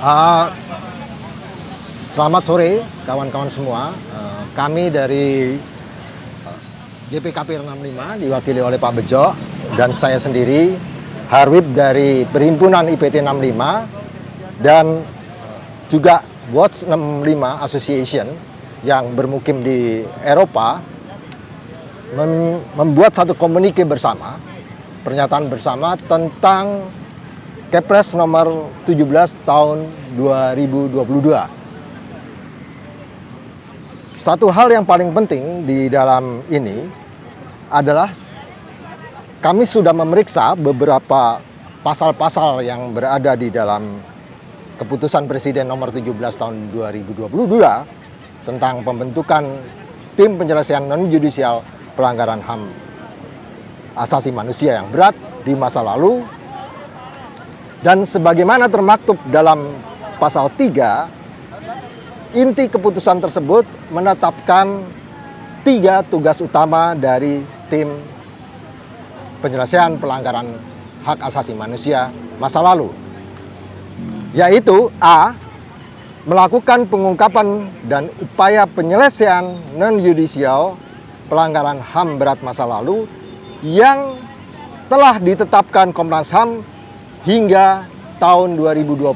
Uh, Selamat sore kawan-kawan semua. Kami dari GPKP 65 diwakili oleh Pak Bejo dan saya sendiri, Harwib dari Perhimpunan IPT 65 dan juga Watch 65 Association yang bermukim di Eropa membuat satu komunike bersama, pernyataan bersama tentang Kepres nomor 17 tahun 2022. Satu hal yang paling penting di dalam ini adalah kami sudah memeriksa beberapa pasal-pasal yang berada di dalam keputusan Presiden nomor 17 tahun 2022 tentang pembentukan tim penyelesaian non-judicial pelanggaran HAM asasi manusia yang berat di masa lalu. Dan sebagaimana termaktub dalam pasal 3, inti keputusan tersebut menetapkan 3 tugas utama dari tim penyelesaian pelanggaran hak asasi manusia masa lalu, yaitu A. Melakukan pengungkapan dan upaya penyelesaian non-judicial pelanggaran HAM berat masa lalu yang telah ditetapkan Komnas HAM hingga tahun 2020.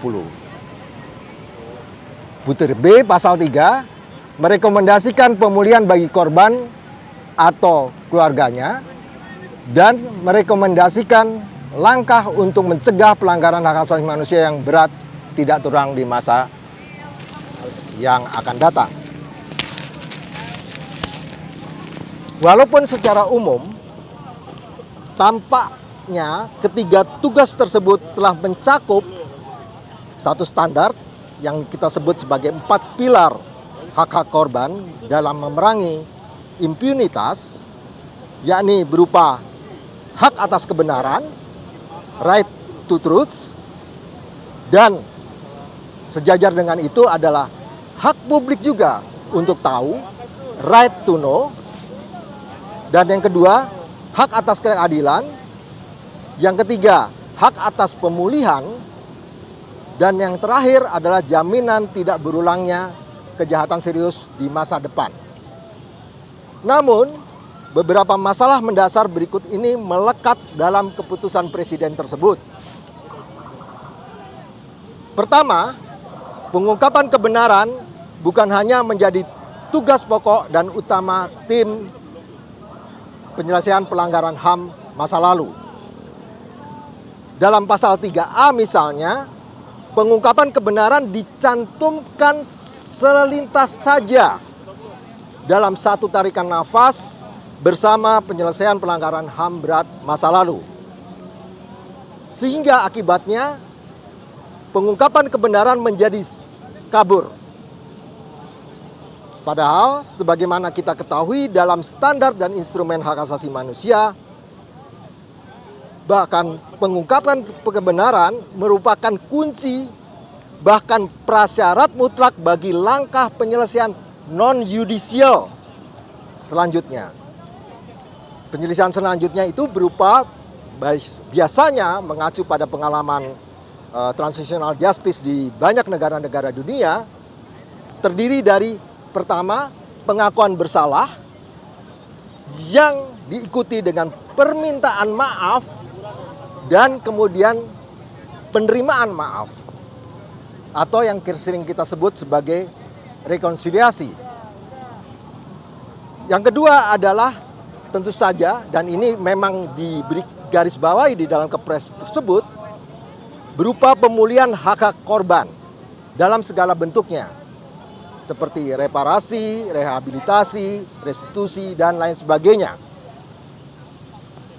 Butir B pasal 3 merekomendasikan pemulihan bagi korban atau keluarganya dan merekomendasikan langkah untuk mencegah pelanggaran hak asasi manusia yang berat tidak terulang di masa yang akan datang. Walaupun secara umum tampaknya ketiga tugas tersebut telah mencakup satu standar yang kita sebut sebagai 4 pilar hak-hak korban dalam memerangi impunitas, yakni berupa hak atas kebenaran, right to truth, dan sejajar dengan itu adalah hak publik juga untuk tahu, right to know, dan yang kedua, hak atas keadilan, yang ketiga, hak atas pemulihan, dan yang terakhir adalah jaminan tidak berulangnya kejahatan serius di masa depan. Namun, beberapa masalah mendasar berikut ini melekat dalam keputusan Presiden tersebut. Pertama, pengungkapan kebenaran bukan hanya menjadi tugas pokok dan utama tim penyelesaian pelanggaran HAM masa lalu. Dalam pasal 3A misalnya, pengungkapan kebenaran dicantumkan selintas saja dalam satu tarikan nafas bersama penyelesaian pelanggaran HAM berat masa lalu. Sehingga akibatnya pengungkapan kebenaran menjadi kabur. Padahal sebagaimana kita ketahui dalam standar dan instrumen hak asasi manusia, bahkan pengungkapan kebenaran merupakan kunci, bahkan prasyarat mutlak bagi langkah penyelesaian non-judicial selanjutnya. Penyelesaian selanjutnya itu berupa biasanya mengacu pada pengalaman transitional justice di banyak negara-negara dunia, terdiri dari pertama, pengakuan bersalah yang diikuti dengan permintaan maaf dan kemudian penerimaan maaf, atau yang sering kita sebut sebagai rekonsiliasi. Yang kedua adalah tentu saja, dan ini memang diberi garis bawahi di dalam kepres tersebut, berupa pemulihan hak-hak korban dalam segala bentuknya, seperti reparasi, rehabilitasi, restitusi, dan lain sebagainya.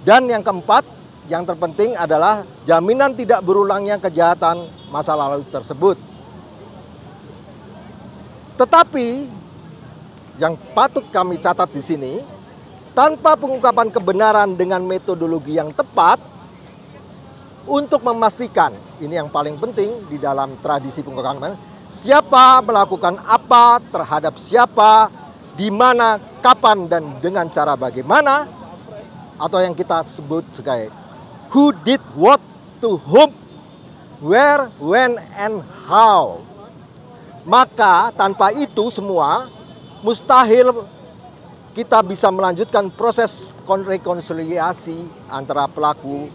Dan yang keempat, yang terpenting adalah jaminan tidak berulangnya kejahatan masa lalu tersebut. Tetapi yang patut kami catat di sini, tanpa pengungkapan kebenaran dengan metodologi yang tepat untuk memastikan, ini yang paling penting di dalam tradisi pengungkapan, siapa melakukan apa terhadap siapa, di mana, kapan, dan dengan cara bagaimana, atau yang kita sebut sebagai who did what to whom, where, when, and how. Maka tanpa itu semua mustahil kita bisa melanjutkan proses rekonsiliasi antara pelaku